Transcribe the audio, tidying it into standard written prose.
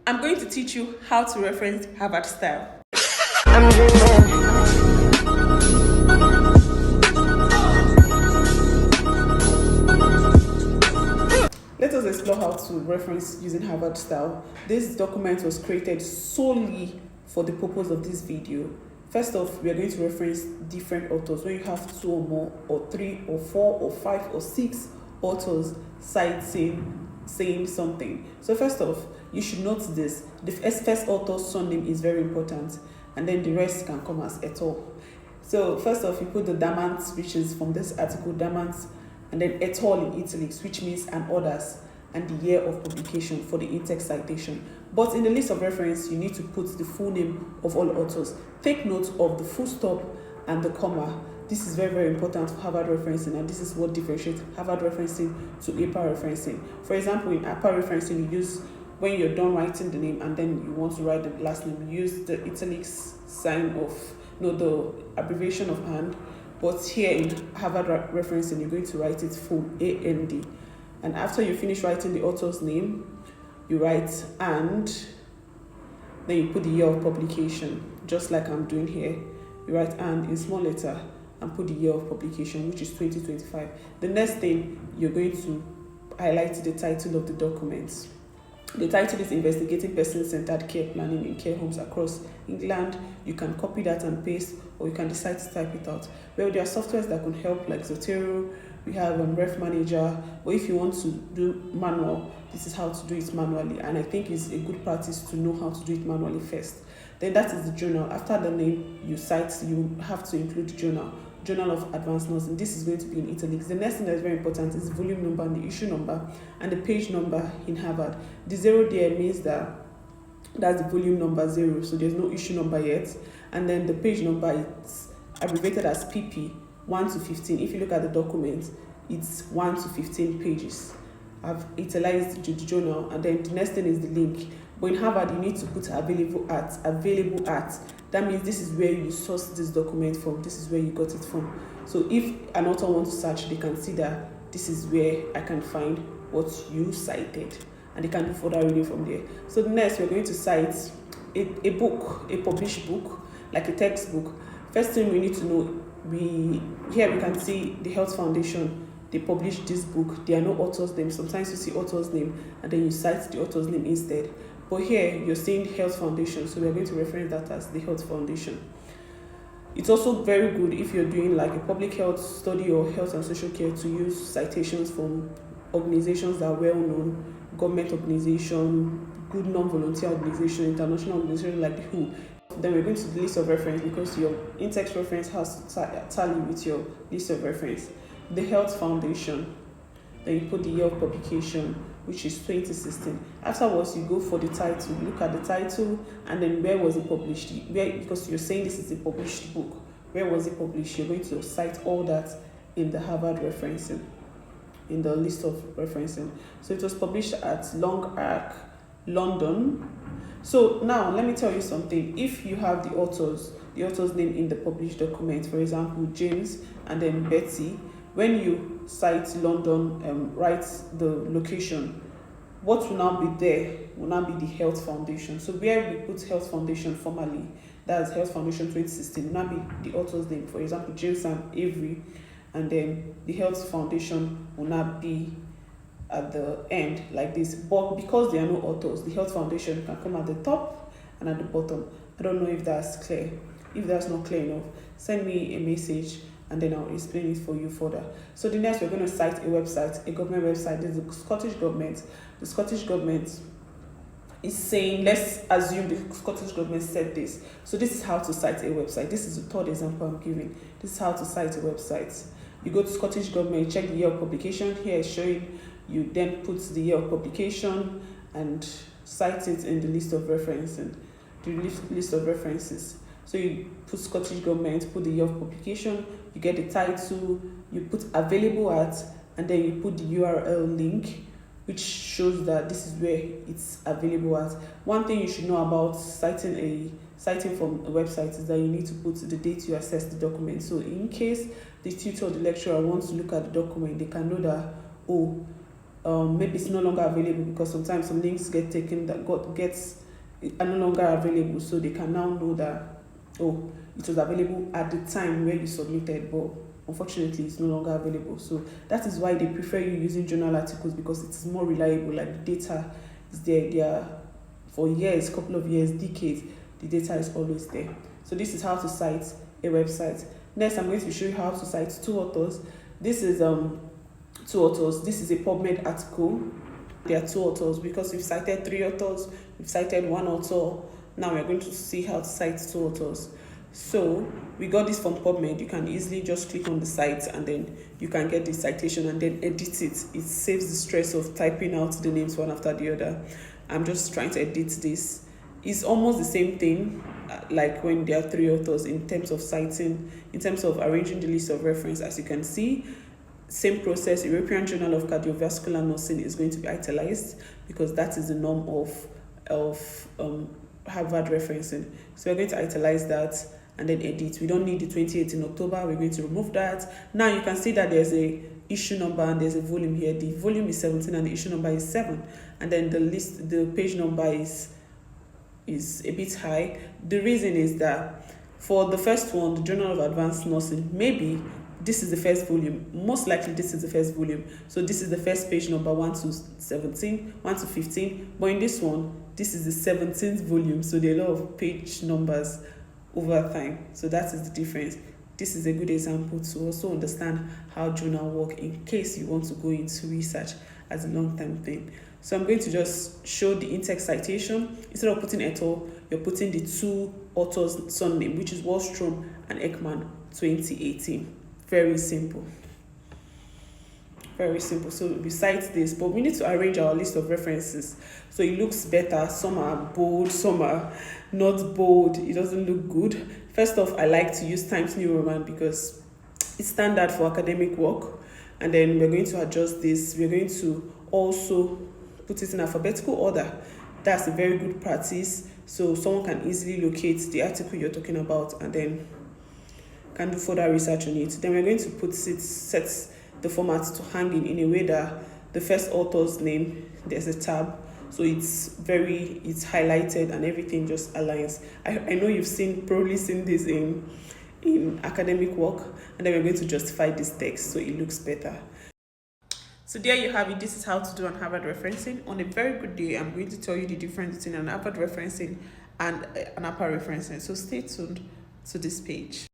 I'm going to teach you how to reference Harvard style. I'm dreaming. Let us explore how to reference using Harvard style. This document was created solely for the purpose of this video. First off, we are going to reference different authors. When you have two or more, or three, or four, or five, or six authors citing saying something. So first off, you should note this. The first author's surname is very important, and then the rest can come as et al. So first off, you put the damans, which is from this article, damans, and then et al. In italics, which means and others, and the year of publication for the in-text citation. But in the list of reference, you need to put the full name of all authors. Take note of the full stop and the comma. This is very, very important for Harvard referencing, and this is what differentiates Harvard referencing to APA referencing. For example, in APA referencing, you use, when you're done writing the name and then you want to write the last name, you use the italics sign of, no, the abbreviation of and. But here in Harvard referencing, you're going to write it full, AND. And after you finish writing the author's name, you write and, then you put the year of publication, just like I'm doing here. You write and in small letter and put the year of publication, which is 2025. The next thing, you're going to highlight the title of the document. The title is Investigating Person-Centered Care Planning in Care Homes Across England. You can copy that and paste, or you can decide to type it out. Well, there are softwares that can help, like Zotero. We have Ref Manager. But if you want to do manual, this is how to do it manually. And I think it's a good practice to know how to do it manually first. Then that is the journal. After the name you cite, you have to include journal. Journal of Advanced Nursing. This is going to be in italics. The next thing that is very important is the volume number and the issue number and the page number in Harvard. The 0 there means that that's the volume number 0, so there's no issue number yet. And then the page number is abbreviated as PP, 1 to 15. If you look at the document, it's 1 to 15 pages. I've italicized the journal, and then the next thing is the link. But in Harvard, you need to put available at. That means this is where you source this document from. This is where you got it from. So if an author wants to search, they can see that this is where I can find what you cited, and they can do further reading from there. So next, we're going to cite a book, a published book, like a textbook. First thing we need to know, here we can see the Health Foundation. They published this book. There are no author's name. Sometimes you see author's name and then you cite the author's name instead. But here you're seeing Health Foundation, so we're going to reference that as the Health Foundation. It's also very good if you're doing like a public health study or health and social care to use citations from organizations that are well known, government organization, good non-volunteer organization, international organization like the WHO. Then we're going to the list of reference because your in-text reference has to tally with your list of reference. The Health Foundation, then you put the year of publication, which is 2016. Afterwards, you go for the title, look at the title, and then where was it published? Because you're saying this is a published book, where was it published? You're going to cite all that in the Harvard referencing, in the list of referencing. So it was published at Long Arc, London. So now, let me tell you something. If you have the author's name in the published document, for example, James and then Betty, when you cite London, write the location, what will now be there will now be the Health Foundation. So where we put Health Foundation formally, that's Health Foundation 2016, will now be the author's name. For example, James and Avery, and then the Health Foundation will not be at the end like this. But because there are no authors, the Health Foundation can come at the top and at the bottom. I don't know if that's clear. If that's not clear enough, send me a message and then I'll explain it for you further. So the next, we're going to cite a website, a government website. This is the Scottish government. The Scottish government is saying, let's assume the Scottish government said this. So this is how to cite a website. This is the third example I'm giving. This is how to cite a website. You go to Scottish government, check the year of publication. Here is showing you then put the year of publication and cite it in the list of referencing, the list of references. So you put Scottish government, put the year of publication, you get the title, you put available at, and then you put the URL link, which shows that this is where it's available at. One thing you should know about citing from a website is that you need to put the date you access the document. So in case the tutor or the lecturer wants to look at the document, they can know that, oh, maybe it's no longer available, because sometimes some links get taken that gets are no longer available, so they can now know that, oh, it was available at the time where you submitted, but unfortunately it's no longer available. So that is why they prefer you using journal articles, because it is more reliable. Like the data is there, they are for years, couple of years, decades, the data is always there. So this is how to cite a website. Next, I'm going to show you how to cite two authors. This is two authors. This is a PubMed article. There are two authors because we've cited three authors, we've cited one author. Now we're going to see how to cite two authors. So we got this from PubMed. You can easily just click on the site and then you can get the citation and then edit it. It saves the stress of typing out the names one after the other. I'm just trying to edit this. It's almost the same thing like when there are three authors in terms of citing, in terms of arranging the list of reference. As you can see, same process. European Journal of Cardiovascular Nursing is going to be italicized because that is the norm of Harvard referencing. So we're going to italize that and then edit. We don't need the 2018 October. We're going to remove that. Now you can see that there's a issue number and there's a volume here. The volume is 17 and the issue number is 7. And then the page number is a bit high. The reason is that for the first one, the Journal of Advanced Nursing, maybe this is the first volume. Most likely this is the first volume. So this is the first page number 1 to 17, 1 to 15. But in this one, this is the 17th volume. So there are a lot of page numbers over time. So that is the difference. This is a good example to also understand how journal work in case you want to go into research as a long-term thing. So I'm going to just show the in-text citation. Instead of putting et al., you're putting the two authors' surname, which is Wallstrom and Ekman 2018. Very simple. Very simple. So besides this, but we need to arrange our list of references so it looks better. Some are bold, some are not bold. It doesn't look good. First off, I like to use Times New Roman because it's standard for academic work. And then we're going to adjust this. We're going to also put it in alphabetical order. That's a very good practice. So someone can easily locate the article you're talking about and then can do further research on it. Then we're going to set the format to hang in a way that the first author's name, there's a tab, so it's highlighted and everything just aligns. I know you've probably seen this in academic work, and then we're going to justify this text so it looks better. So there you have it. This is how to do an Harvard referencing. On a very good day, I'm going to tell you the difference between an Harvard referencing and an APA referencing. So stay tuned to this page.